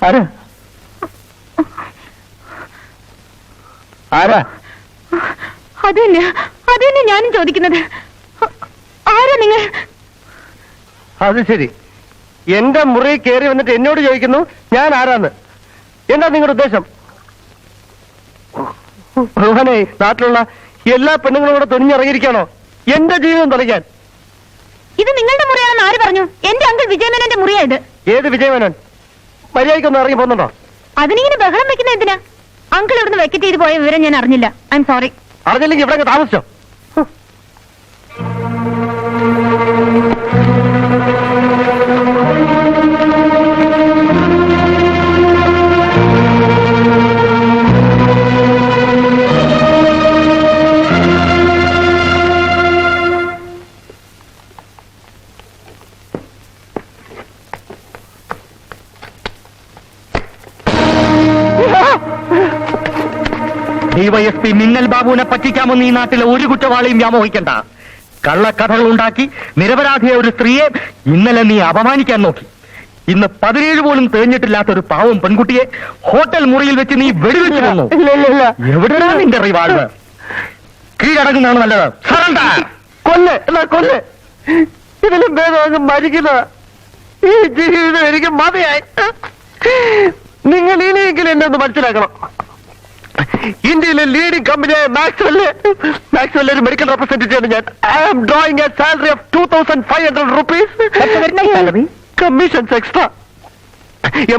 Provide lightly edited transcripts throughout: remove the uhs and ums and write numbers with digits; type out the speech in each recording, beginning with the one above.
ആരാ ആരാ? അത് തന്നെ ഞാനും ചോദിക്കുന്നത്. ആരാ നിങ്ങൾ? അത് ശരി, എന്റെ മുറി കയറി വന്നിട്ട് എന്നോട് ചോദിക്കുന്നു ഞാൻ ആരാന്ന്. എന്താ നിങ്ങളുടെ ഉദ്ദേശം? റോഹനെ, നാട്ടിലുള്ള എല്ലാ പെണ്ണുങ്ങളും കൂടെ തുനിഞ്ഞിറങ്ങിയിരിക്കാണോ എന്റെ ജീവിതം തുലയ്ക്കാൻ? ഇത് നിങ്ങളുടെ മുറിയാണെന്ന് ആര് പറഞ്ഞു? എന്റെ അങ്കിൾ വിജയമേനന്റെ മുറിയായത്. ഏത് വിജയമേനൻ? മര്യാദയ്ക്കൊന്നും ഇറങ്ങി പോകുന്നുണ്ടോ? അതിനിങ്ങനെ ബഹളം വെക്കുന്ന എന്തിനാ? അങ്കിൾ ഇവിടുന്ന് വെക്കറ്റ് ചെയ്ത് പോയ വിവരം ഞാൻ അറിഞ്ഞില്ല. I am sorry. അറിഞ്ഞില്ലെങ്കിൽ ഇവിടെ താമസിച്ചോ? ഡിവൈഎസ്പി മിന്നൽ ബാബുവിനെ പറ്റിക്കാമെന്ന് ഈ നാട്ടിലെ ഒരു കുറ്റവാളിയും വ്യാമോഹിക്കണ്ട. കള്ളക്കഥകൾ ഉണ്ടാക്കി നിരപരാധിയായ ഒരു സ്ത്രീയെ ഇന്നലെ നീ അപമാനിക്കാൻ നോക്കി. ഇന്ന് 17 പോലും തേഞ്ഞിട്ടില്ലാത്ത ഒരു പാവം പെൺകുട്ടിയെ ഹോട്ടൽ മുറിയിൽ വെച്ച് നീ വെടിവെച്ചു കൊന്നു. എവിടെയാണ് നിന്റെ റിവാൾവർ? കീഴടങ്ങുന്നതാണ് നല്ലത്. കൊല്ല്. ഇതിലും ഭേദം മരിക്കുന്ന ഈ ജീവിതം എനിക്ക് മതിയായി. നിങ്ങൾ ഇനിയെങ്കിലും എന്നെ ഒന്ന് മനസ്സിലാക്കണം. ഇന്ത്യയിലെ ലീഡിംഗ് കമ്പനിയായ മാക്സ്വെൽ ഒരു മെഡിക്കൽ റെപ്രസെന്റേറ്റീവ് ഞാൻ. I am drawing a salary of 2500 rupees. Commissions extra.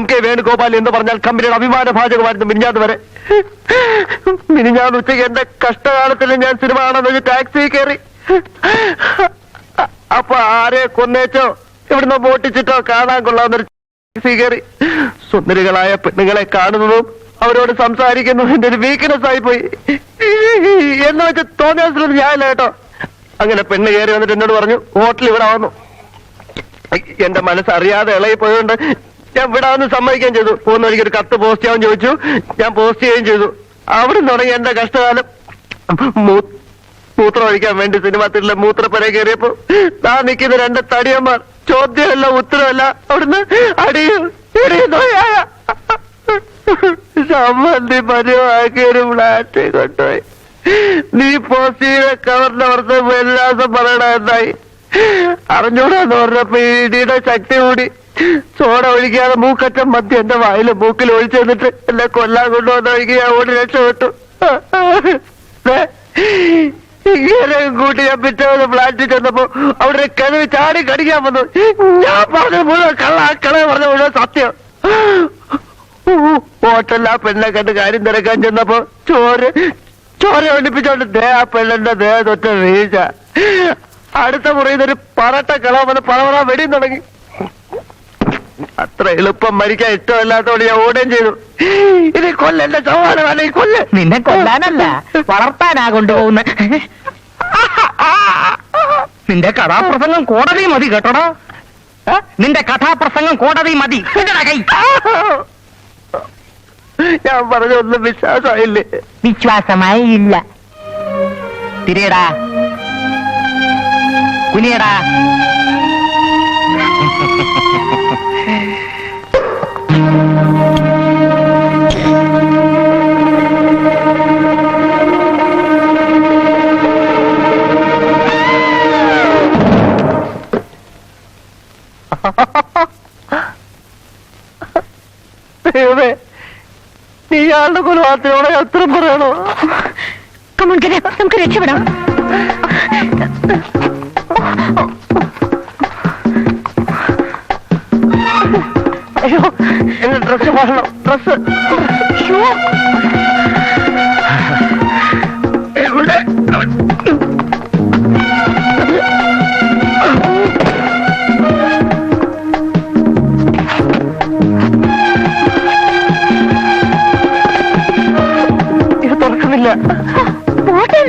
MK Venugopal എന്ന് പറഞ്ഞാൽ കമ്പനിയുടെ അഭിമാന ഭാജകമായിരുന്നു മിനിഞ്ഞാന്ന് വരെ. മിനിഞ്ഞാന്ന് ഉച്ചയ്ക്ക് എന്റെ കഷ്ടകാലത്തിൽ ഞാൻ സിനിമ കാണാൻ ടാക്സി കയറി. അപ്പൊ ആരെ കൊന്നേച്ചോ ഇവിടുന്ന് മോട്ടിച്ചിട്ടോ കാണാൻ കൊള്ളാവുന്നൊരു ടാക്സി കയറി. സുന്ദരികളായ പെണ്ണുങ്ങളെ കാണുന്നതും അവരോട് സംസാരിക്കുന്നു എന്റെ ഒരു വീക്ക്നെസ് ആയിപ്പോയി. എന്ന് വെച്ച് തോന്നിയാൽ ഞാനില്ല കേട്ടോ. അങ്ങനെ പെണ്ണ് കയറി വന്നിട്ട് എന്നോട് പറഞ്ഞു ഹോട്ടൽ ഇവിടെ വന്നു. എന്റെ മനസ്സറിയാതെ ഇളകി പോയതുകൊണ്ട് ഞാൻ വിടാമെന്ന് സമ്മതിക്കുകയും ചെയ്തു. പോകുന്ന വഴിക്ക് ഒരു കത്ത് പോസ്റ്റ് ചെയ്യാൻ ചോദിച്ചു. ഞാൻ പോസ്റ്റ് ചെയ്യുകയും ചെയ്തു. അവിടെ തുടങ്ങി എന്റെ കഷ്ടകാലം. മൂത്രം ഒഴിക്കാൻ വേണ്ടി സിനിമ തിരിലെ മൂത്രപ്പുര കയറിയപ്പോ താ നിൽക്കുന്ന 2 തടിയന്മാർ ചോദ്യമല്ല ഉത്തരവല്ല അവിടുന്ന് അടിയും ഇടിയുന്നോയായ സമ്മതി പരുവാക്കി ഒരു ഫ്ലാറ്റ് കൊണ്ടുപോയി. നീ പോസ്റ്റ് ചെയ്ത കവറിന്റെ പുറത്ത് എല്ലാസം പറയണ എന്തായി അറിഞ്ഞൂടാന്ന് പറഞ്ഞപ്പോ ഇടിയുടെ ശക്തി കൂടി സോഡ ഒഴിക്കാതെ മൂക്കറ്റം മദ്യം എന്റെ വായിലും മൂക്കിൽ ഒഴിച്ചു തന്നിട്ട് എന്നെ കൊല്ലാൻ കൊണ്ടുവന്ന ഒഴുകി ഞാൻ ഓടി രക്ഷപ്പെട്ടു. ഇങ്ങനെ കൂട്ടി ഞാൻ പിറ്റേന്ന് ഫ്ലാറ്റിൽ ചെന്നപ്പോ അവിടെ കിഴവി ചാടി കടിക്കാൻ വന്നു. ഞാൻ പറഞ്ഞ മുഴുവൻ കള പറഞ്ഞ മുഴുവൻ സത്യം. ഹോട്ടലിൽ ആ പെണ്ണെ കണ്ട് കാര്യം തിരക്കാൻ ചെന്നപ്പോ ചോര ഒളിപ്പിച്ചോണ്ട് ആ പെണ്ണിന്റെ ദേഹ തൊറ്റ വീഴ്ച. അടുത്ത മുറിയുന്നൊരു പറട്ട കളവ് വന്ന് പറവറ വെടിയും തുടങ്ങി. അത്ര എളുപ്പം മരിക്കാൻ ഇഷ്ടമല്ലാത്തോണ്ട് ഞാൻ ഓടുകയും ചെയ്തു. ഇത് കൊല്ലെന്റെ സമാധാനമാണ്. ഈ കൊല്ല് നിന്നെ കൊല്ലാനല്ല വളർത്താനാ കൊണ്ടുപോകുന്ന. നിന്റെ കഥാപ്രസംഗം കോടതി മതി കേട്ടോടാ. നിന്റെ കഥാപ്രസംഗം കോടതി മതി. ഞാൻ പറഞ്ഞൊന്നും വിശ്വാസമായില്ലേ? വിശ്വാസമായി ഇല്ല. തിരിയടാ, കുനിയടാ. നീ ആളുടെ കൊലപാതകത്തോടെ അത്രം പറയണോ? നമുക്ക് രക്ഷപ്പെടാം. അയ്യോ, എന്റെ ഡ്രസ് മാറണം. ഡ്രസ് എവിടെ? ഇത് തുറക്കുന്നില്ല. പോട്ടെ.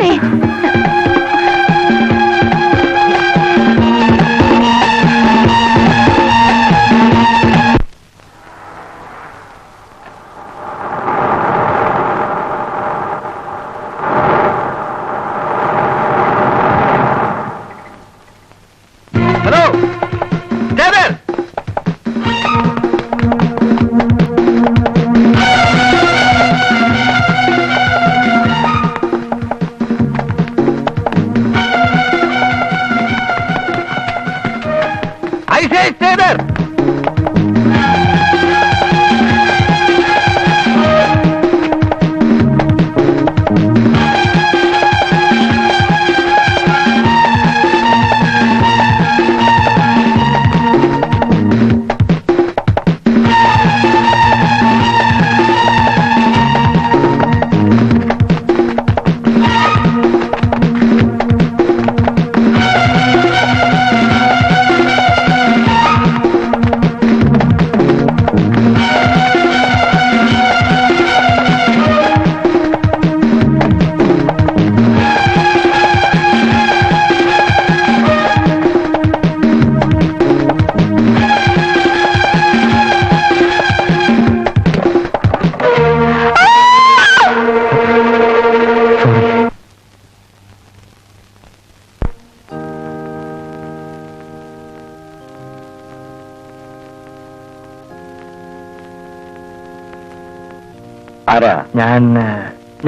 ആരാ?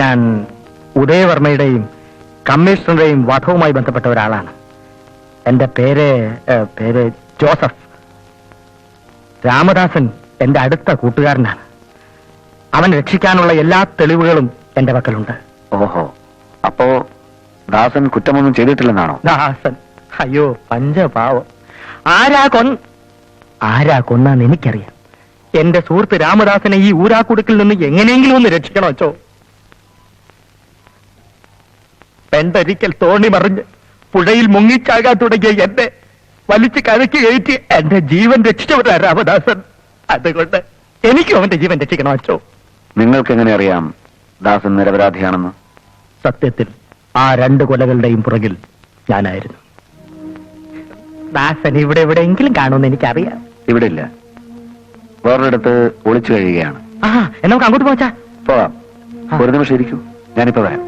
ഞാൻ ഉദയവർമ്മയുടെയും കമ്മീഷണറുടെയും വധവുമായി ബന്ധപ്പെട്ട ഒരാളാണ്. എന്റെ പേര് ജോസഫ്. രാമദാസൻ എന്റെ അടുത്ത കൂട്ടുകാരനാണ്. അവൻ രക്ഷിക്കാനുള്ള എല്ലാ തെളിവുകളും എന്റെ പക്കലുണ്ട്. ഓഹോ, അപ്പോ ദാസൻ കുറ്റമൊന്നും ചെയ്തിട്ടില്ലെന്നാണോ? ദാസൻ? അയ്യോ പഞ്ചപാവം. ആരാ കൊന്നാന്ന് എനിക്കറിയാം. എന്റെ സുഹൃത്ത് രാമദാസനെ ഈ ഊരാക്കുടുക്കിൽ നിന്ന് എങ്ങനെയെങ്കിലും ഒന്ന് രക്ഷിക്കണോ അച്ചോ? പെണ്ടൊരിക്കൽ തോണി മറിഞ്ഞ് പുഴയിൽ മുങ്ങിച്ചാകാൻ തുടങ്ങിയ എന്നെ വലിച്ചു കരയ്ക്ക് കയറ്റി എന്റെ ജീവൻ രക്ഷിച്ചവരാ രാമദാസൻ. അതുകൊണ്ട് എനിക്കും അവന്റെ ജീവൻ രക്ഷിക്കണോ അച്ചോ? നിങ്ങൾക്ക് എങ്ങനെ അറിയാം ദാസൻ നിരപരാധിയാണെന്ന്? സത്യത്തിൽ ആ 2 കൊലകളുടെയും പുറകിൽ ഞാനായിരുന്നു. ദാസൻ ഇവിടെ എവിടെയെങ്കിലും കാണുമെന്ന് എനിക്കറിയാം. ഇവിടെ ഇല്ല, വേറൊരിടത്ത് ഒളിച്ചു കഴിയുകയാണ്. എന്നാ നമുക്ക് അങ്ങോട്ട് പോച്ചാ? പോവാം. ഒരു നിമിഷം ഇരിക്കൂ, ഞാനിപ്പോ വരാം.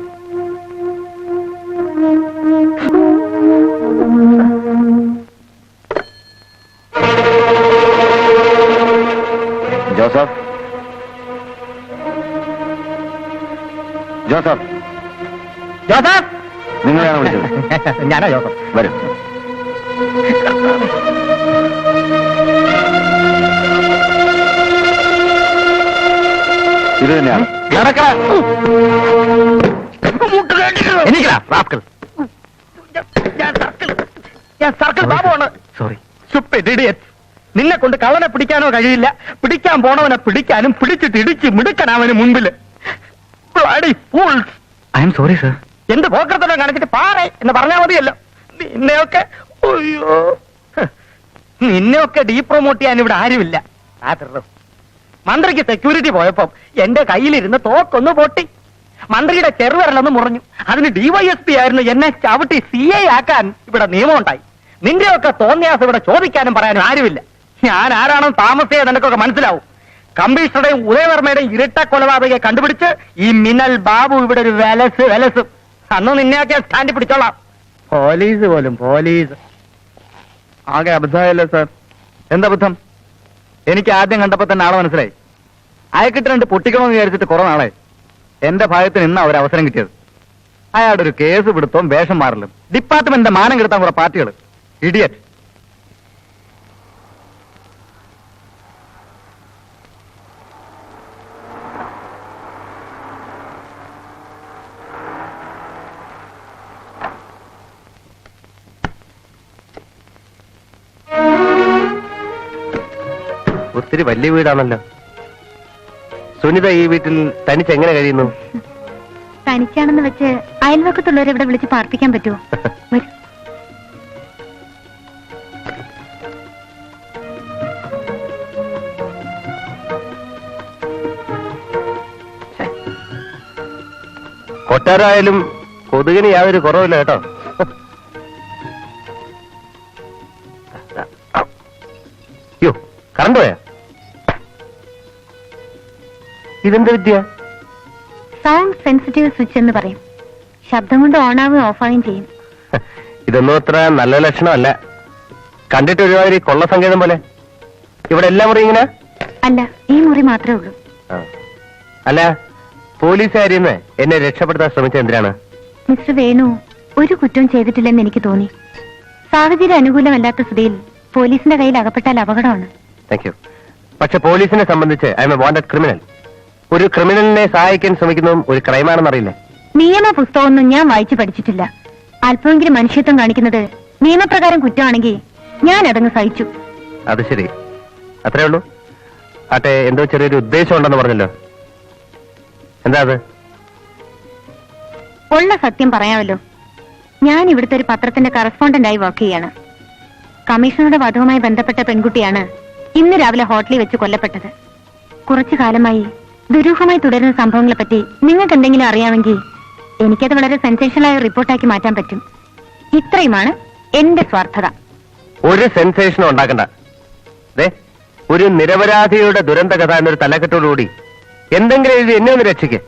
Joseph, Joseph, Joseph! നിങ്ങളെയാണ് വിളിച്ചത്? ഞാനാ ജോസഫ്. വരും. ഇത് തന്നെയാണ്. ഞാൻ സർക്കിൾ ബാബുവാണ്. സോറി. നിന്നെ കൊണ്ട് കള്ളനെ പിടിക്കാനോ കഴിയില്ല. പിടിക്കാൻ പോണവനെ പിടിക്കാനും പിടിച്ചിട്ട് ഇടിച്ച് മിടുക്കനവന് മുൻപില്. I'm sorry sir. എന്ത് പോക്കർത്തന്നെ കാണിച്ചിട്ട് പാറേ എന്ന് പറഞ്ഞാൽ മതിയല്ലോ. നിന്നെയൊക്കെ ഡീപ്രൊമോട്ട് ചെയ്യാൻ ഇവിടെ ആരുമില്ല. മന്ത്രിക്ക് സെക്യൂരിറ്റി പോയപ്പോ എന്റെ കയ്യിലിരുന്ന് തോക്കൊന്ന് പൊട്ടി. മന്ത്രിയുടെ ചെറുവിരലൊന്ന് മുറിഞ്ഞു. അതിന് DYSP ആയിരുന്നു എന്നെ ചവിട്ടി CA ആക്കാൻ ഇവിടെ നിയമം ഉണ്ടായി. നിന്റെയൊക്കെ തോന്നിയാസം ഇവിടെ ചോദിക്കാനും പറയാനും ആരുമില്ല. ഞാൻ ആരാണെന്ന് താമസിയാതെ നിനക്കൊക്കെ മനസ്സിലാവും. കമ്മീഷണറുടെയും ഉദയവർമ്മയുടെയും ഇരട്ട കൊലപാതകയെ കണ്ടുപിടിച്ച് ഈ മിന്നൽ ബാബു ഇവിടെ ഒരു വെലസ്. അന്ന് നിന്നെയൊക്കെ സ്റ്റാൻഡിൽ പിടിച്ചോളാം. പോലീസ് ആകെ അബദ്ധമായല്ലോ സാർ. എന്താ ബുദ്ധം? എനിക്ക് ആദ്യം കണ്ടപ്പോ തന്നെ ആളെ മനസ്സിലായി. അയക്കിട്ട് 2 പൊട്ടിക്കണമെന്ന് വിചാരിച്ചിട്ട് കുറെ നാളെ. എന്റെ ഭാഗത്തിന് ഇന്നാ ഒരു അവസരം കിട്ടിയത്. അയാളുടെ ഒരു കേസ് പിടുത്തവും വേഷം മാറലും ഡിപ്പാർട്ട്മെന്റിന്റെ മാനം കെടുത്താൻ കുറെ പാർട്ടികൾ. ഇഡിയറ്റ്. ഒത്തിരി വലിയ വീടാണല്ലോ. സുനിത ഈ വീട്ടിൽ തനിച്ചെങ്ങനെ കഴിയുന്നു? തനിച്ചാണെന്ന് വെച്ച് അയൽവക്കത്തുള്ളവരെ ഇവിടെ വിളിച്ച് പാർപ്പിക്കാൻ പറ്റുമോ? വരൂ. കൊട്ടാരായാലും കൊതുകിന് യാതൊരു കുറവില്ല കേട്ടോ. യോ, കറണ്ട് പോയാ? ഇതെന്ത് വിദ്യ? സൗണ്ട് സെൻസിറ്റീവ് സ്വിച്ച് എന്ന് പറയും. ശബ്ദം കൊണ്ട് ഓണാവുകയും ഓഫാവുകയും ചെയ്യും. ഇതൊന്നും അത്ര നല്ല ലക്ഷണമല്ല. കണ്ടിട്ട് ഒരുമാതിരി കൊള്ള സങ്കേതം പോലെ. ഇവിടെ എല്ലാ മുറി ഇങ്ങനെ? അല്ല, ഈ മുറി മാത്രമേ ഉള്ളൂ. അല്ല, പോലീസുകാരിന്ന് എന്നെ രക്ഷപ്പെടുത്താൻ ശ്രമിച്ചത് എന്തിനാണ്? മിസ്റ്റർ വേണു ഒരു കുറ്റവും ചെയ്തിട്ടില്ലെന്ന് എനിക്ക് തോന്നി. സാഹചര്യം അനുകൂലമല്ലാത്ത സ്ഥിതിയിൽ പോലീസിന്റെ കയ്യിൽ അകപ്പെട്ടാൽ അപകടമാണ്. Thank you. പക്ഷെ പോലീസിനെ സംബന്ധിച്ച് I M A wanted criminal. ഒരു ക്രിമിനലിനെ സഹായിക്കാൻ ശ്രമിക്കുന്നതും ഒരു ക്രൈമാണെന്നറിയില്ലേ? നിയമ പുസ്തകമൊന്നും ഞാൻ വായിച്ചു പഠിച്ചിട്ടില്ല. അല്പമെങ്കിലും മനുഷ്യത്വം കാണിക്കുന്നത് നിയമപ്രകാരം കുറ്റമാണെങ്കിൽ ഞാൻ അതങ്ങ് സഹിച്ചു. അത് ശരി, അത്രേ ഉള്ളൂ. ആട്ടെ, എന്തോ ചെറിയൊരു ഉദ്ദേശം ഉണ്ടെന്ന് പറഞ്ഞല്ലോ. എന്താ അത്? ഉള്ള സത്യം പറയാമല്ലോ. ഞാൻ ഇവിടുത്തെ ഒരു പത്രത്തിന്റെ കറസ്പോണ്ടന്റായി വർക്ക് ചെയ്യാണ്. കമ്മീഷണറുടെ വധവുമായി ബന്ധപ്പെട്ട പെൺകുട്ടിയാണ് ഇന്ന് രാവിലെ ഹോട്ടലിൽ വെച്ച് കൊല്ലപ്പെട്ടത്. കുറച്ചു കാലമായി ദുരൂഹമായി തുടരുന്ന സംഭവങ്ങളെപ്പറ്റി നിങ്ങൾക്ക് എന്തെങ്കിലും അറിയാമെങ്കിൽ എനിക്കത് വളരെ സെൻസേഷനായ റിപ്പോർട്ടാക്കി മാറ്റാൻ പറ്റും. ഇത്രയുമാണ് എന്റെ സ്വാർത്ഥത. ഒരു സെൻസേഷനും ഉണ്ടാക്കണ്ട. ഒരു നിരപരാധിയുടെ ദുരന്ത കഥ എന്നൊരു തലക്കെട്ടോടുകൂടി എന്തെങ്കിലും എഴുതി എന്നെ ഒന്ന് രക്ഷിക്ക്.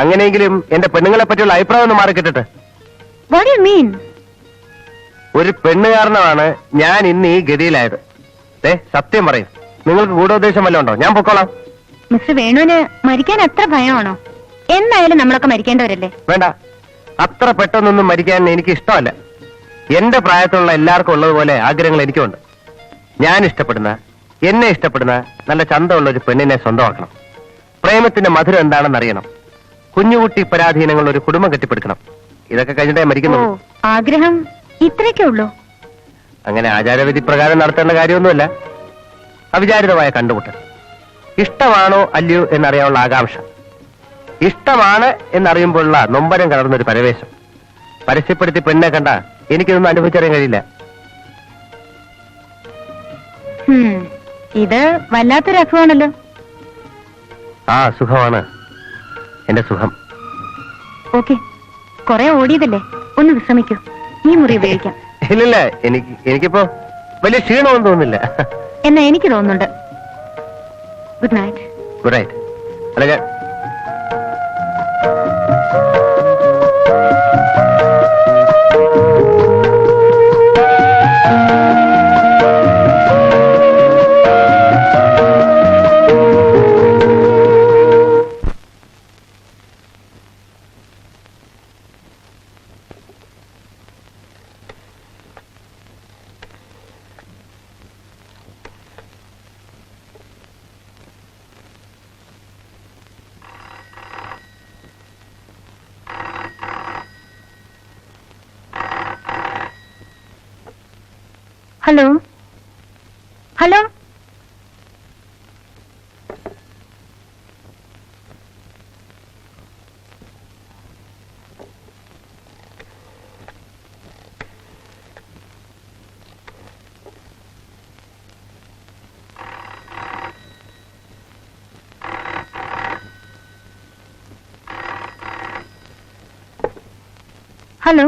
അങ്ങനെയെങ്കിലും എന്റെ പെണ്ണുങ്ങളെ പറ്റിയുള്ള അഭിപ്രായം ഒന്ന് മാറിക്കിട്ടെ. What do you mean? ഒരു പെണ്ണ് കാരണമാണ് ഞാൻ ഇന്ന് ഈ ഗതിയിലായത്. സത്യം പറയും. നിങ്ങൾക്ക് ഗൂഢോദ്ദേശം വല്ലതും ഉണ്ടോ? ഞാൻ പൊക്കോളാം. മിസ്റ്റർ വേണുവിന് മരിക്കാൻ അത്ര ഭയമാണോ? എന്നായാലും നമ്മളൊക്കെ മരിക്കേണ്ടവരല്ലേ? വേണ്ട, അത്ര പെട്ടെന്നൊന്നും മരിക്കാൻ എനിക്ക് ഇഷ്ടമല്ല. എന്റെ പ്രായത്തിലുള്ള എല്ലാവർക്കും ഉള്ളതുപോലെ ആഗ്രഹങ്ങൾ എനിക്കുണ്ട്. ഞാൻ ഇഷ്ടപ്പെടുന്ന, എന്നെ ഇഷ്ടപ്പെടുന്ന നല്ല ചന്തമുള്ള ഒരു പെണ്ണിനെ സ്വന്തമാക്കണം. പ്രേമത്തിന്റെ മധുരം എന്താണെന്ന് അറിയണം. കുഞ്ഞുകുട്ടി പരാധീനങ്ങൾ ഒരു കുടുംബം കെട്ടിപ്പടുക്കണം. ഇതൊക്കെ കഴിഞ്ഞിട്ടേ മരിക്കുന്നു. ആഗ്രഹം ഇത്രയൊക്കെ ഉള്ളൂ? അങ്ങനെ ആചാരവിധി പ്രകാരം നടത്തേണ്ട കാര്യമൊന്നുമില്ല. അവിചാരിതമായ കണ്ടുമുട്ടൽ. ഇഷ്ടമാണോ അല്ലയോ എന്നറിയാനുള്ള ആകാംക്ഷ. ഇഷ്ടമാണ് എന്നറിയുമ്പോഴുള്ള നൊമ്പരം കലർന്നൊരു പരവേശം. പരസ്യപ്പെടുത്തി പെണ്ണെ കണ്ട എനിക്കിതൊന്നും അനുഭവിച്ചറിയാൻ കഴിയില്ല. ഇത് വല്ലാത്തൊരു അസുഖമാണല്ലോ. ആ സുഖമാണ് എന്റെ സുഖം. ഓക്കെ, കുറെ ഓടിയതല്ലേ, ഒന്ന് വിശ്രമിക്കൂ. ഈ മുറി ഉപയോഗിക്കാം. ഇല്ലില്ല, എനിക്കിപ്പോ വലിയ ക്ഷീണമൊന്നും തോന്നുന്നില്ല. എന്നാ എനിക്ക് തോന്നുന്നുണ്ട്. Good night. Good night. അല്ല hello hello, hello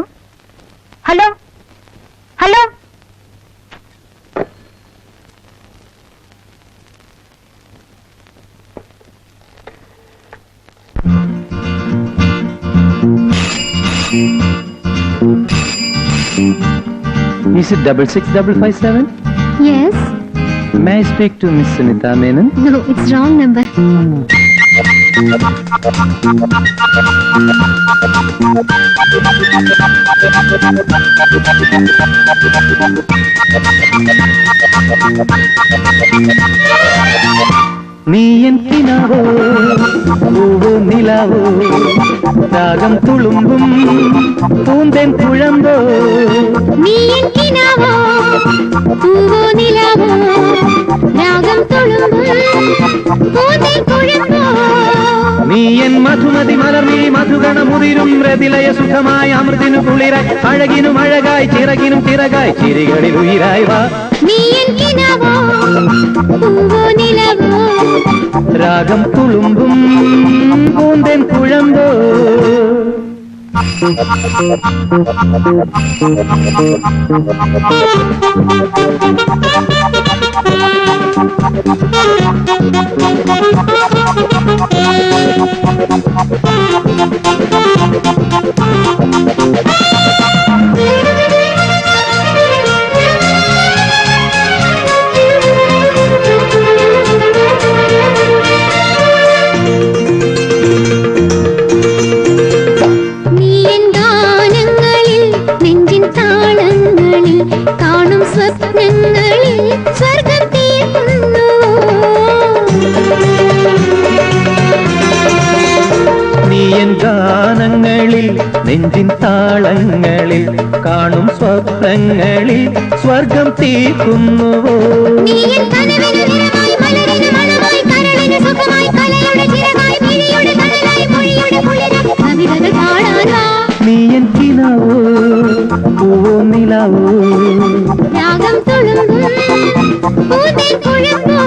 hello hello. Is it 66557? Yes. May I speak to Miss Sunita Menon? No, it's wrong number. നീ എന്തിനാവോ പൂവോ നിലാവോ രാഗം തുളുമ്പും പൂന്തേൻ കുഴമ്പോ. നീ എന്തിനാവോ പൂവോ നിലാവോ രാഗം തുളുമ്പും പൂന്തേൻ കുഴമ്പോ. നീ എൻ മധുമതി മലർന്നീ മധുഗണമുതിരും രതിലയ സുഖമായ അമൃതിനു കുളിരായി അഴകിനും അഴകായി ചിറകിനും ചിറകായി ചിരികളിൽ ഉയിരായി വാ. നീ എന്തിനാവോ പൂവോ നിലാവോ രാഗം തുളുമ്പും പൂന്തേൻ കുഴമ്പോ. നെഞ്ചിൻ താളങ്ങളിൽ കാണും സ്വപ്നങ്ങളിൽ സ്വർഗം തീർക്കുന്നുവോ. നീ എൻ കിനാവോ പൂവോ നിലാവോ രാഗം തുളുമ്പും പൂന്തേൻ കുഴമ്പോ.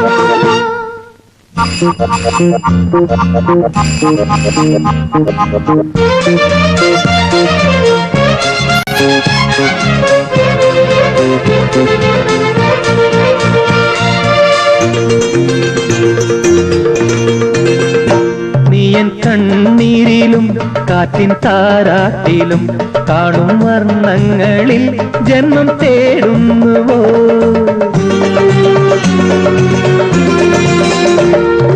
നീയൻ കണ്ണീരിലും കാറ്റിൻ താരാട്ടിലും കാണും വർണ്ണങ്ങളിൽ ജന്മം തേടുന്നുവോ.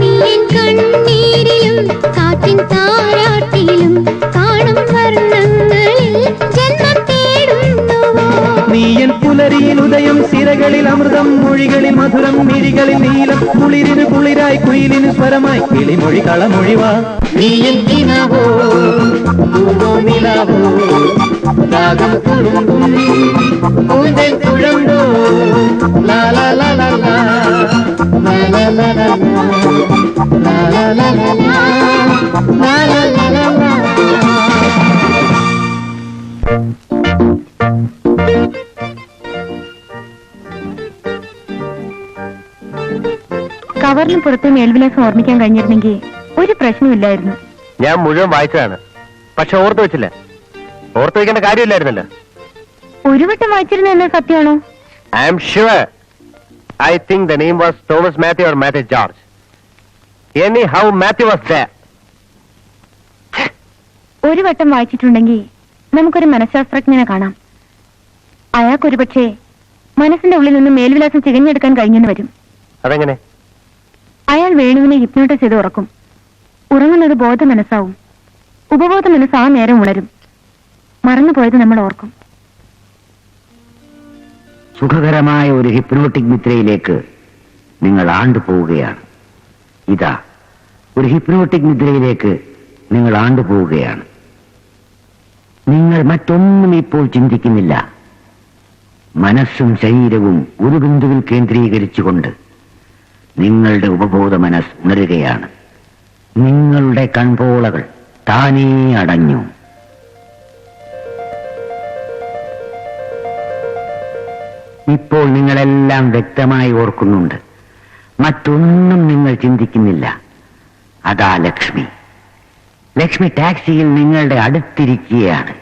നീയൻ അമൃതം മൊഴികളിൽ മധുരം മിഴികളിൽ നീലം കുളിരിന് കുളിരായി കുയിലിന് സ്വരമായി കിളിമൊഴി കളമൊഴിവാ നീ എന്തിനാവോ പൂവോ നിലാവോ രാഗം തുളുമ്പും പൂന്തേൻ തുഴന്തോ ലാ ലാ ലാ ലാ ലാ ലാ ലാ ലാ ലാ ലാ ലാ ലാ ലാ ലാ ലാ ലാ. കവറിന് പുറത്ത് മേൽവിലാസം ഓർമ്മിക്കാൻ കഴിഞ്ഞിരുന്നെങ്കിൽ ഒരു പ്രശ്നമില്ലായിരുന്നു. ഞാൻ മുഴുവൻ വായിച്ചതാണ്, പക്ഷെ ഓർത്തു വെച്ചില്ല. ഓർത്തു വെക്കേണ്ട കാര്യമില്ലായിരുന്നല്ലോ. ഒരു വട്ടം വായിച്ചിരുന്ന എന്ന സത്യമാണോ? I am sure. I think the name was Thomas Matthew or Mathew George. Any how Mathew was there. ഒരു വട്ടം വായിച്ചിട്ടുണ്ടെങ്കിൽ നമുക്കൊരു മനഃശാസ്ത്രജ്ഞനെ കാണാം. അയാൾക്കൊരു പക്ഷേ മനസ്സിന്റെ ഉള്ളിൽ നിന്ന് മേൽവിലാസം ചികഞ്ഞെടുക്കാൻ കഴിഞ്ഞെന്ന് വരും. അതെങ്ങനെ? അയാൾ വേണുവിനെ ഹിപ്നോട്ടൈസ് ചെയ്ത് ഉറക്കും. ഉറങ്ങുന്നത് ബോധ മനസ്സാവും. ഉപബോധ മനസ്സ് ആ നേരം ഉണരും. മറന്നുപോയത് നമ്മൾ ഓർക്കും. സുഖകരമായ ഒരു ഹിപ്നോട്ടിക് നിദ്രയിലേക്ക് നിങ്ങൾ ആണ്ടുപോവുകയാണ്. ഇതാ, ഒരു ഹിപ്നോട്ടിക് നിദ്രയിലേക്ക് നിങ്ങൾ ആണ്ടുപോവുകയാണ്. നിങ്ങൾ മറ്റൊന്നും ഇപ്പോൾ ചിന്തിക്കുന്നില്ല. മനസ്സും ശരീരവും ഒരു ബിന്ദുവിൽ കേന്ദ്രീകരിച്ചുകൊണ്ട് നിങ്ങളുടെ ഉപബോധ മനസ്സ് ഉണരുകയാണ്. നിങ്ങളുടെ കൺപോളകൾ താനേ അടഞ്ഞു. ഇപ്പോൾ നിങ്ങളെല്ലാം വ്യക്തമായി ഓർക്കുന്നുണ്ട്. മറ്റൊന്നും നിങ്ങൾ ചിന്തിക്കുന്നില്ല. അതാ ലക്ഷ്മി. ലക്ഷ്മി ടാക്സിയിൽ നിങ്ങളുടെ അടുത്തിരിക്കുകയാണ്.